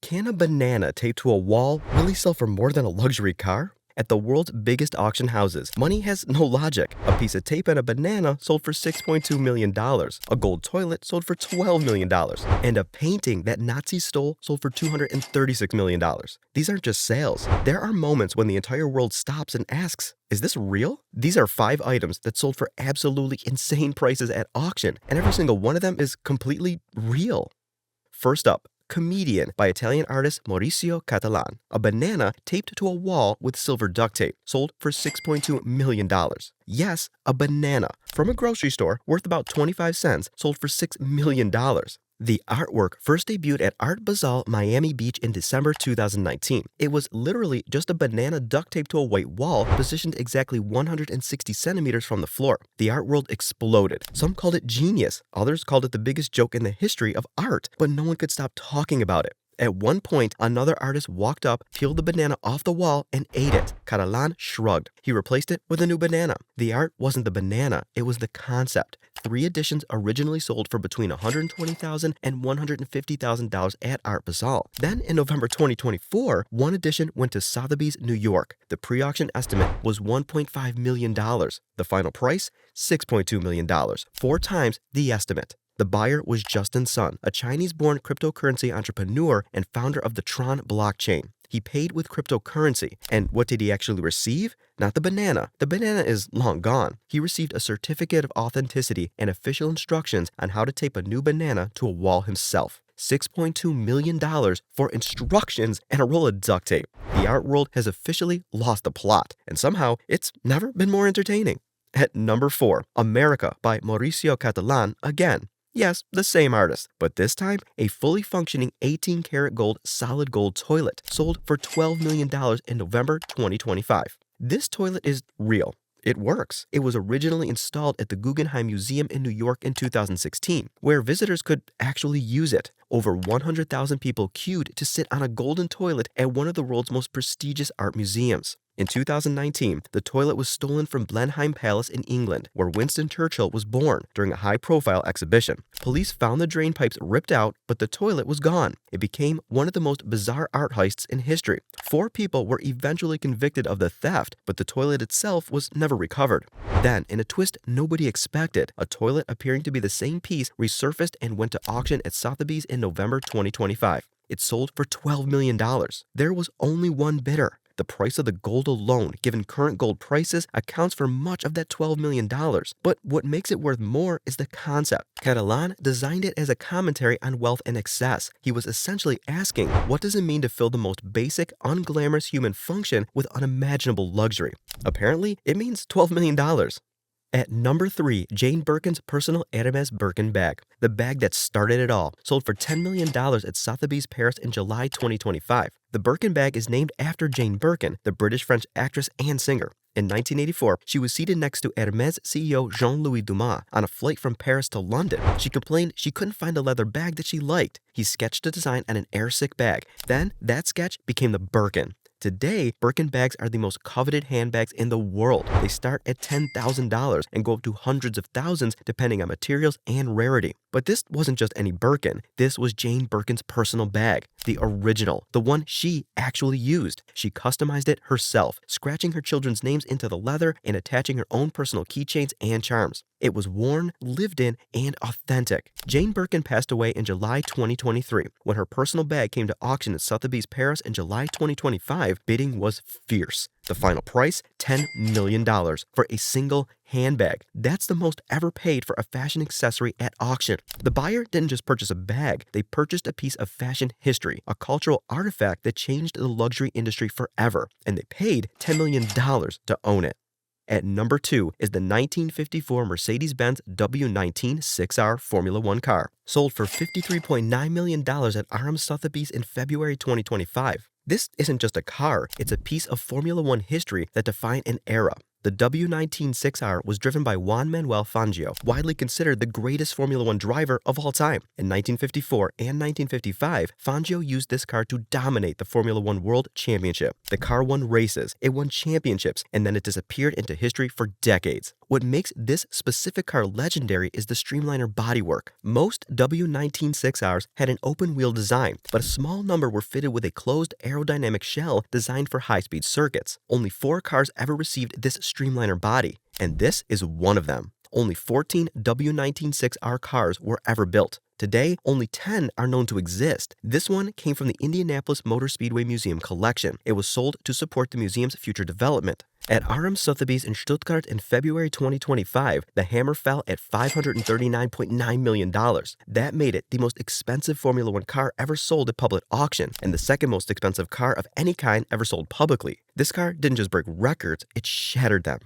Can a banana taped to a wall really sell for more than a luxury car? At the world's biggest auction houses, money has no logic. A piece of tape and a banana sold for $6.2 million. A gold toilet sold for $12 million. And a painting that Nazis stole sold for $236 million. These aren't just sales. There are moments when the entire world stops and asks, is this real? These are 5 items that sold for absolutely insane prices at auction, and every single one of them is completely real. First up, Comedian by Italian artist Mauricio Catalan. A banana taped to a wall with silver duct tape, sold for $6.2 million. Yes, a banana from a grocery store worth about 25 cents sold for $6 million. The artwork first debuted at Art Basel Miami Beach in December 2019. It was literally just a banana duct taped to a white wall positioned exactly 160 centimeters from the floor. The art world exploded. Some called it genius, others called it the biggest joke in the history of art, but no one could stop talking about it. At one point, another artist walked up, peeled the banana off the wall, and ate it. Catalan shrugged. He replaced it with a new banana. The art wasn't the banana, it was the concept. 3 editions originally sold for between $120,000 and $150,000 at Art Basel. Then, in November 2024, one edition went to Sotheby's, New York. The pre-auction estimate was $1.5 million. The final price, $6.2 million, 4 times the estimate. The buyer was Justin Sun, a Chinese-born cryptocurrency entrepreneur and founder of the Tron blockchain. He paid with cryptocurrency. And what did he actually receive? Not the banana. The banana is long gone. He received a certificate of authenticity and official instructions on how to tape a new banana to a wall himself. $6.2 million for instructions and a roll of duct tape. The art world has officially lost the plot, and somehow it's never been more entertaining. At number 4, America by Mauricio Catalan again. Yes, the same artist, but this time a fully functioning 18-karat gold solid gold toilet sold for $12 million in November 2025. This toilet is real. It works. It was originally installed at the Guggenheim Museum in New York in 2016, where visitors could actually use it. Over 100,000 people queued to sit on a golden toilet at one of the world's most prestigious art museums. In 2019, the toilet was stolen from Blenheim Palace in England, where Winston Churchill was born, during a high-profile exhibition. Police found the drain pipes ripped out, but the toilet was gone. It became one of the most bizarre art heists in history. 4 people were eventually convicted of the theft, but the toilet itself was never recovered. Then, in a twist nobody expected, a toilet appearing to be the same piece resurfaced and went to auction at Sotheby's in November 2025. It sold for $12 million. There was only one bidder. The price of the gold alone, given current gold prices, accounts for much of that $12 million. But what makes it worth more is the concept. Catalan designed it as a commentary on wealth and excess. He was essentially asking, what does it mean to fill the most basic, unglamorous human function with unimaginable luxury? Apparently, it means $12 million. At number 3, Jane Birkin's personal Hermes Birkin bag. The bag that started it all, sold for $10 million at Sotheby's Paris in July 2025. The Birkin bag is named after Jane Birkin, the British-French actress and singer. In 1984, she was seated next to Hermes CEO Jean-Louis Dumas on a flight from Paris to London. She complained she couldn't find a leather bag that she liked. He sketched a design on an airsick bag. Then, that sketch became the Birkin. Today, Birkin bags are the most coveted handbags in the world. They start at $10,000 and go up to hundreds of thousands depending on materials and rarity. But this wasn't just any Birkin. This was Jane Birkin's personal bag, the original, the one she actually used. She customized it herself, scratching her children's names into the leather and attaching her own personal keychains and charms. It was worn, lived in, and authentic. Jane Birkin passed away in July 2023. When her personal bag came to auction at Sotheby's Paris in July 2025, bidding was fierce. The final price, $10 million for a single handbag. That's the most ever paid for a fashion accessory at auction. The buyer didn't just purchase a bag, they purchased a piece of fashion history, a cultural artifact that changed the luxury industry forever, and they paid $10 million to own it. At number 2 is the 1954 Mercedes-Benz W19 6R Formula One car, sold for $53.9 million at RM Sotheby's in February 2025. This isn't just a car, it's a piece of Formula One history that defined an era. The W19 6R was driven by Juan Manuel Fangio, widely considered the greatest Formula One driver of all time. In 1954 and 1955, Fangio used this car to dominate the Formula One World Championship. The car won races, it won championships, and then it disappeared into history for decades. What makes this specific car legendary is the streamliner bodywork. Most W196Rs had an open-wheel design, but a small number were fitted with a closed aerodynamic shell designed for high-speed circuits. Only 4 cars ever received this streamliner body, and this is one of them. Only 14 W196R cars were ever built. Today, only 10 are known to exist. This one came from the Indianapolis Motor Speedway Museum collection. It was sold to support the museum's future development. At RM Sotheby's in Stuttgart in February 2025, the hammer fell at $539.9 million. That made it the most expensive Formula One car ever sold at public auction, and the second most expensive car of any kind ever sold publicly. This car didn't just break records, it shattered them.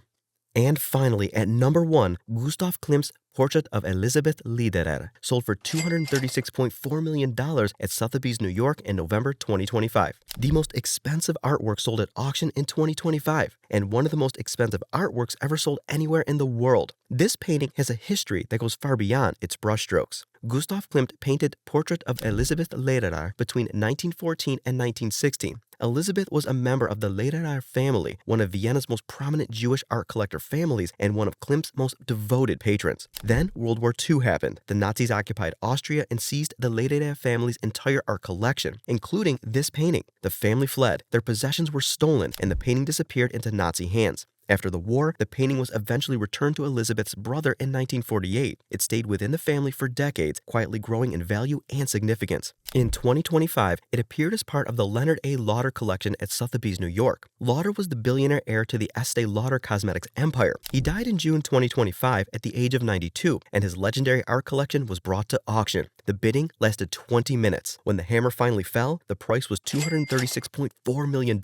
And finally, at number 1, Gustav Klimt's Portrait of Elisabeth Lederer sold for $236.4 million at Sotheby's, New York in November 2025. The most expensive artwork sold at auction in 2025, and one of the most expensive artworks ever sold anywhere in the world. This painting has a history that goes far beyond its brushstrokes. Gustav Klimt painted Portrait of Elisabeth Lederer between 1914 and 1916. Elisabeth was a member of the Lederer family, one of Vienna's most prominent Jewish art collector families and one of Klimt's most devoted patrons. Then World War II happened. The Nazis occupied Austria and seized the Lederer family's entire art collection, including this painting. The family fled, their possessions were stolen, and the painting disappeared into Nazi hands. After the war, the painting was eventually returned to Elizabeth's brother in 1948. It stayed within the family for decades, quietly growing in value and significance. In 2025, it appeared as part of the Leonard A. Lauder collection at Sotheby's, New York. Lauder was the billionaire heir to the Estee Lauder cosmetics empire. He died in June 2025 at the age of 92, and his legendary art collection was brought to auction. The bidding lasted 20 minutes. When the hammer finally fell, the price was $236.4 million.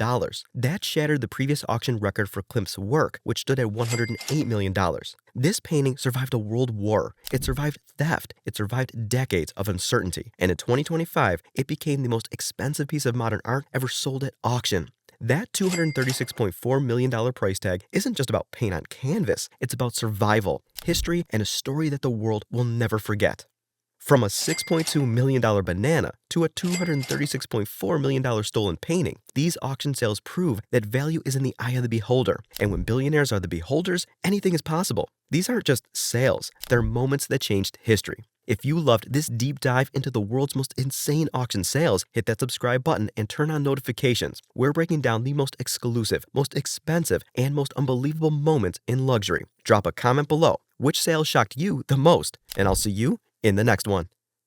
That shattered the previous auction record for Klimt's work, which stood at $108 million. This painting survived a world war. It survived theft. It survived decades of uncertainty. And in 2025, it became the most expensive piece of modern art ever sold at auction. That $236.4 million price tag isn't just about paint on canvas. It's about survival, history, and a story that the world will never forget. From a $6.2 million banana to a $236.4 million stolen painting, these auction sales prove that value is in the eye of the beholder. And when billionaires are the beholders, anything is possible. These aren't just sales, they're moments that changed history. If you loved this deep dive into the world's most insane auction sales, hit that subscribe button and turn on notifications. We're breaking down the most exclusive, most expensive, and most unbelievable moments in luxury. Drop a comment below. Which sale shocked you the most? And I'll see you in the next one.